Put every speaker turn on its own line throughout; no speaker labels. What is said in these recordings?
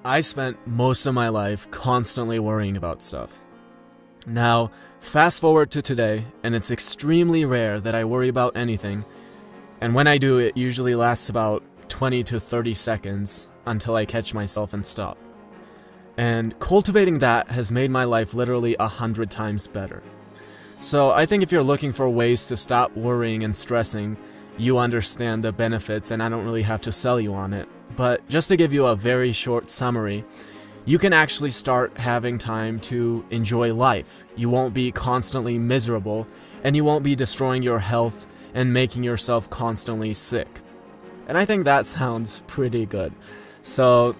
I spent most of my life constantly worrying about stuff. Now, fast forward to today, and it's extremely rare that I worry about anything, and when I do, it usually lasts about 20 to 30 seconds until I catch myself and stop. And cultivating that has made my life literally 100 times better. So I think if you're looking for ways to stop worrying and stressing, you understand the benefits, and I don't really have to sell you on it. But just to give you a very short summary, you can actually start having time to enjoy life. You won't be constantly miserable, and you won't be destroying your health and making yourself constantly sick. And I think that sounds pretty good. So,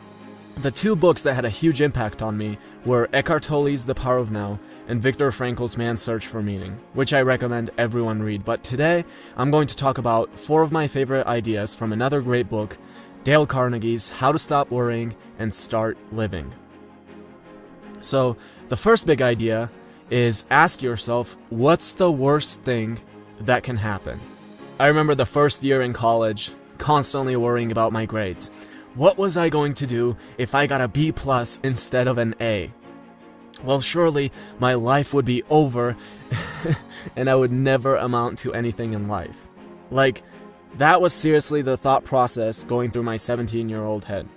the two books that had a huge impact on me were Eckhart Tolle's The Power of Now and Viktor Frankl's Man's Search for Meaning, which I recommend everyone read. But today, I'm going to talk about 4 of my favorite ideas from another great book, Dale Carnegie's How to Stop Worrying and Start Living. So, the first big idea is ask yourself, what's the worst thing that can happen? I remember the first year in college, constantly worrying about my grades. What was I going to do if I got a B+ instead of an A? Well, surely my life would be over and I would never amount to anything in life. Like, that was seriously the thought process going through my 17-year-old head.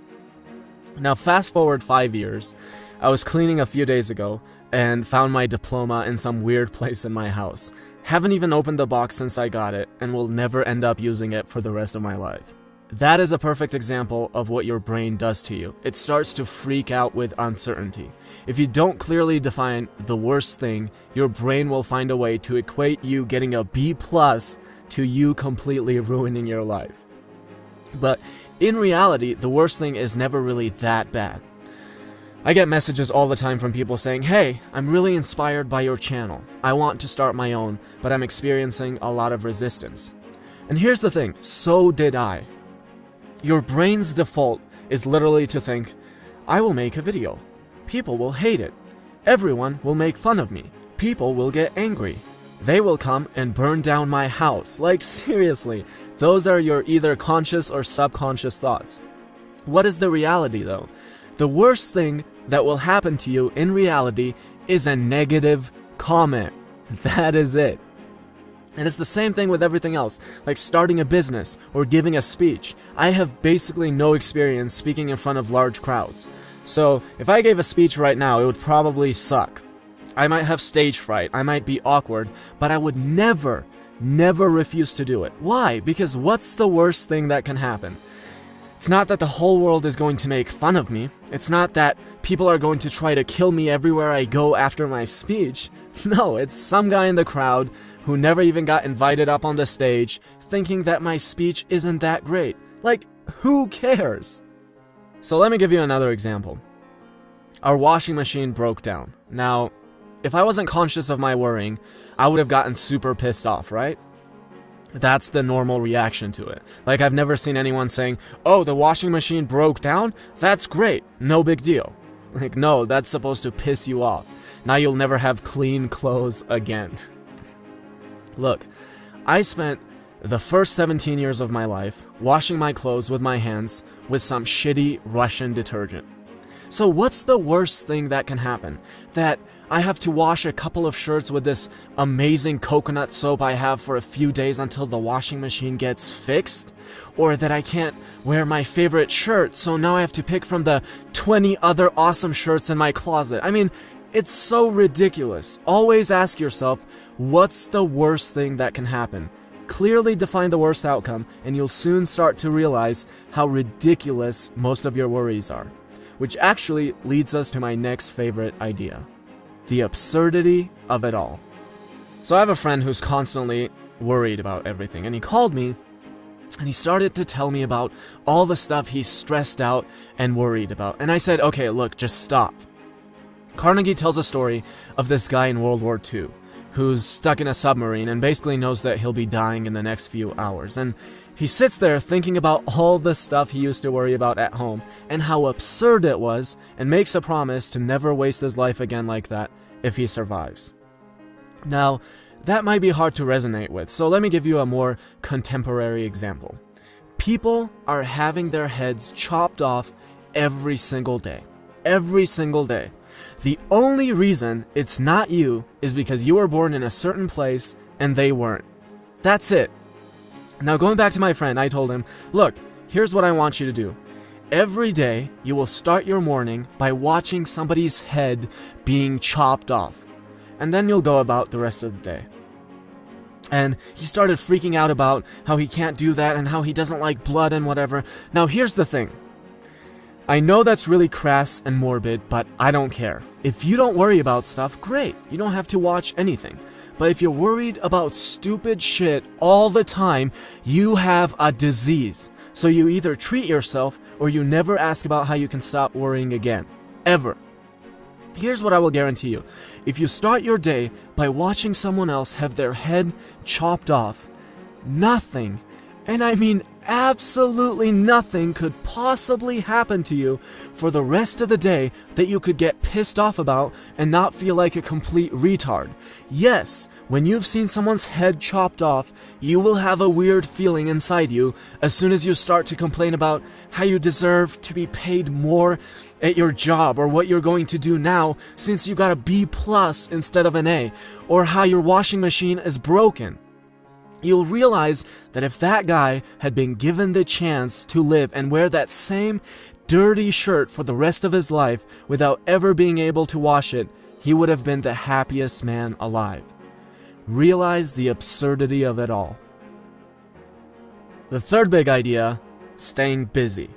Now, fast forward 5 years, I was cleaning a few days ago and found my diploma in some weird place in my house. Haven't even opened the box since I got it, and will never end up using it for the rest of my life. That is a perfect example of what your brain does to you. It starts to freak out with uncertainty. If you don't clearly define the worst thing, your brain will find a way to equate you getting a B+ to you completely ruining your life. But in reality, the worst thing is never really that bad. I get messages all the time from people saying, "Hey, I'm really inspired by your channel. I want to start my own, but I'm experiencing a lot of resistance." And here's the thing, so did I. Your brain's default is literally to think, I will make a video. People will hate it. Everyone will make fun of me. People will get angry. They will come and burn down my house. Like, seriously, those are your either conscious or subconscious thoughts. What is the reality, though? The worst thing that will happen to you in reality is a negative comment. That is it. And it's the same thing with everything else, like starting a business or giving a speech. I have basically no experience speaking in front of large crowds. So if I gave a speech right now, it would probably suck. I might have stage fright, I might be awkward, but I would never refuse to do it. Why? Because what's the worst thing that can happen? It's not that the whole world is going to make fun of me. It's not that people are going to try to kill me everywhere I go after my speech. No, it's some guy in the crowd who never even got invited up on the stage thinking that my speech isn't that great. Like, who cares? So let me give you another example. Our washing machine broke down. Now, if I wasn't conscious of my worrying, I would have gotten super pissed off, right? That's the normal reaction to it. Like, I've never seen anyone saying, "Oh, the washing machine broke down? That's great. No big deal." Like, no, that's supposed to piss you off. Now you'll never have clean clothes again. Look, I spent the first 17 years of my life washing my clothes with my hands with some shitty Russian detergent. So what's the worst thing that can happen? That I have to wash a couple of shirts with this amazing coconut soap I have for a few days until the washing machine gets fixed? Or that I can't wear my favorite shirt, so now I have to pick from the 20 other awesome shirts in my closet? I mean, it's so ridiculous. Always ask yourself, what's the worst thing that can happen? Clearly define the worst outcome, and you'll soon start to realize how ridiculous most of your worries are. Which actually leads us to my next favorite idea. The absurdity of it all. So I have a friend who's constantly worried about everything, and he called me and he started to tell me about all the stuff he's stressed out and worried about. And I said, okay, look, just stop. Carnegie tells a story of this guy in World War II who's stuck in a submarine and basically knows that he'll be dying in the next few hours. And he sits there thinking about all the stuff he used to worry about at home and how absurd it was, and makes a promise to never waste his life again like that if he survives. Now, that might be hard to resonate with, so let me give you a more contemporary example. People are having their heads chopped off every single day. Every single day. The only reason it's not you is because you were born in a certain place and they weren't. That's it. Now going back to my friend, I told him, look, here's what I want you to do. Every day, you will start your morning by watching somebody's head being chopped off. And then you'll go about the rest of the day. And he started freaking out about how he can't do that and how he doesn't like blood and whatever. Now here's the thing. I know that's really crass and morbid, but I don't care. If you don't worry about stuff, great. You don't have to watch anything. But if you're worried about stupid shit all the time, you have a disease. So you either treat yourself or you never ask about how you can stop worrying again. Ever. Here's what I will guarantee you. If you start your day by watching someone else have their head chopped off, nothing, and I mean absolutely nothing, could possibly happen to you for the rest of the day that you could get pissed off about and not feel like a complete retard. Yes, when you've seen someone's head chopped off, you will have a weird feeling inside you as soon as you start to complain about how you deserve to be paid more at your job, or what you're going to do now since you got a B+ instead of an A, or how your washing machine is broken. You'll realize that if that guy had been given the chance to live and wear that same dirty shirt for the rest of his life without ever being able to wash it, he would have been the happiest man alive. Realize the absurdity of it all. The third big idea, staying busy.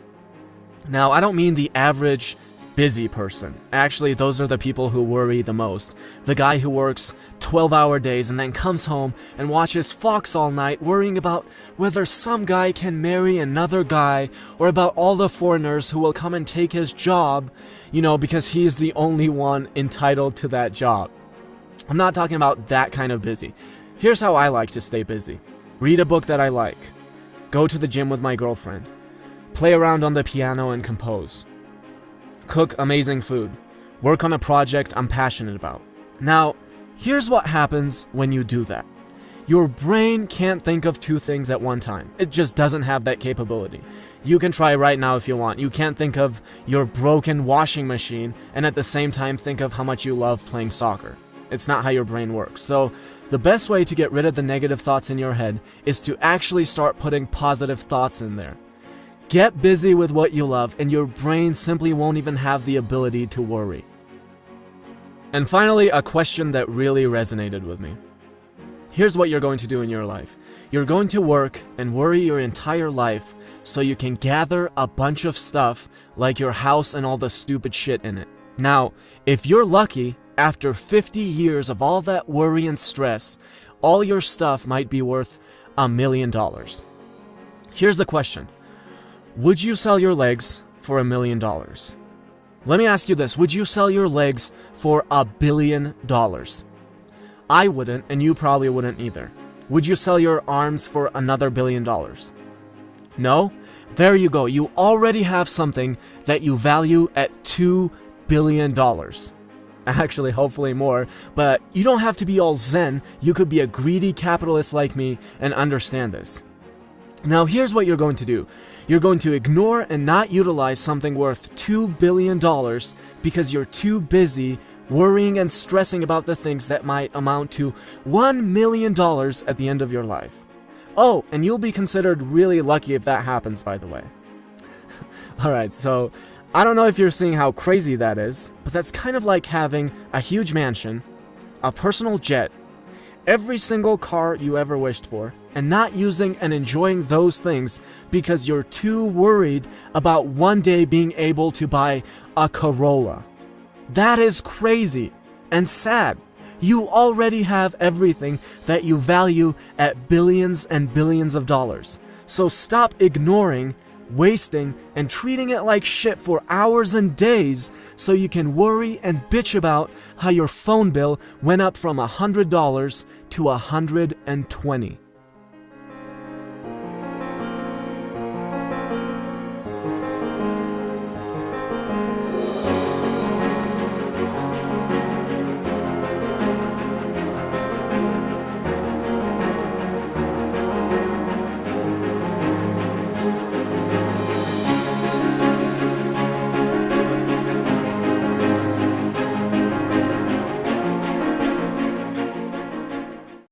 Now, I don't mean the average busy person. Actually, those are the people who worry the most. The guy who works 12-hour days and then comes home and watches Fox all night worrying about whether some guy can marry another guy, or about all the foreigners who will come and take his job, because he's the only one entitled to that job. I'm not talking about that kind of busy. Here's how I like to stay busy. Read a book that I like. Go to the gym with my girlfriend. Play around on the piano and compose. Cook amazing food. Work on a project I'm passionate about. Now, here's what happens when you do that. Your brain can't think of two things at one time. It just doesn't have that capability. You can try right now if you want. You can't think of your broken washing machine and at the same time think of how much you love playing soccer. It's not how your brain works. So, the best way to get rid of the negative thoughts in your head is to actually start putting positive thoughts in there. Get busy with what you love, and your brain simply won't even have the ability to worry. And finally, a question that really resonated with me. Here's what you're going to do in your life. You're going to work and worry your entire life so you can gather a bunch of stuff like your house and all the stupid shit in it. Now, if you're lucky, after 50 years of all that worry and stress, all your stuff might be worth $1 million. Here's the question. Would you sell your legs for $1 million? Let me ask you this. Would you sell your legs for $1 billion? I wouldn't, and you probably wouldn't either. Would you sell your arms for another $1 billion? No? There you go. You already have something that you value at $2 billion. Actually, hopefully more, but you don't have to be all zen. You could be a greedy capitalist like me and understand this. Now, here's what you're going to do. You're going to ignore and not utilize something worth $2 billion because you're too busy worrying and stressing about the things that might amount to $1 million at the end of your life. Oh, and you'll be considered really lucky if that happens, by the way. Alright, so I don't know if you're seeing how crazy that is, but that's kind of like having a huge mansion, a personal jet, every single car you ever wished for, and not using and enjoying those things because you're too worried about one day being able to buy a Corolla. That is crazy and sad. You already have everything that you value at billions and billions of dollars. So stop ignoring, wasting, and treating it like shit for hours and days so you can worry and bitch about how your phone bill went up from $100 to $120.